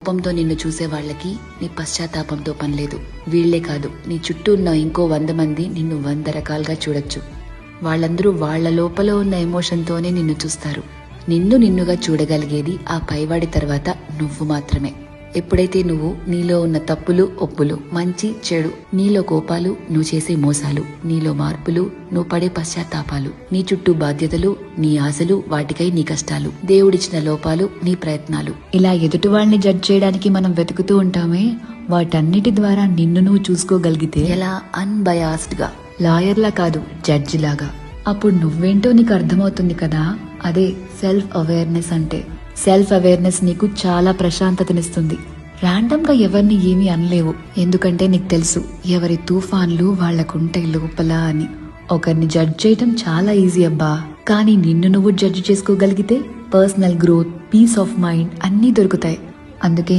కోపంతో నిన్ను చూసే వాళ్ళకి నీ పశ్చాత్తాపంతో పనిలేదు. వీళ్లే కాదు, నీ చుట్టూ ఉన్న ఇంకో 100 మంది నిన్ను 100 రకాలుగా చూడొచ్చు. వాళ్ళందరూ వాళ్ల లోపల ఉన్న ఎమోషన్తోనే నిన్ను చూస్తారు. నిన్ను నిన్నుగా చూడగలిగేది ఆ పైవాడి తర్వాత నువ్వు మాత్రమే. ఎప్పుడైతే నువ్వు నీలో ఉన్న తప్పులు, ఒప్పులు, మంచి చెడు, నీలో కోపాలు, నువ్వు చేసే మోసాలు, నీలో మార్పులు, నువ్వు పడే పశ్చాత్తాపాలు, నీ చుట్టూ బాధ్యతలు, నీ ఆశలు, వాటికై నీ కష్టాలు, దేవుడిచ్చిన లోపాలు, నీ ప్రయత్నాలు, ఇలా ఎదుటి వాళ్ళని జడ్జ్ చేయడానికి మనం వెతుకుతూ ఉంటామే, వాటన్నిటి ద్వారా నిన్ను నువ్వు చూసుకోగలిగితే ఎలా అన్బయాస్డ్ గా, లాయర్లా కాదు జడ్జి లాగా, అప్పుడు నువ్వేంటో నీకు అర్థమవుతుంది కదా. అదే సెల్ఫ్ అవేర్నెస్ అంటే. సెల్ఫ్ అవేర్నెస్ నీకు చాలా ప్రశాంతతనిస్తుంది. ర్యాండమ్ గా ఎవరిని ఏమీ అనలేవు, ఎందుకంటే నీకు తెలుసు ఎవరి తుఫాన్లు వాళ్లకుంటాయి లోపల అని. ఒకరిని జడ్జ్ చేయటం చాలా ఈజీ అబ్బా, కానీ నిన్ను నువ్వు జడ్జ్ చేసుకోగలిగితే personal growth, peace of mind అన్నీ దొరుకుతాయి. అందుకే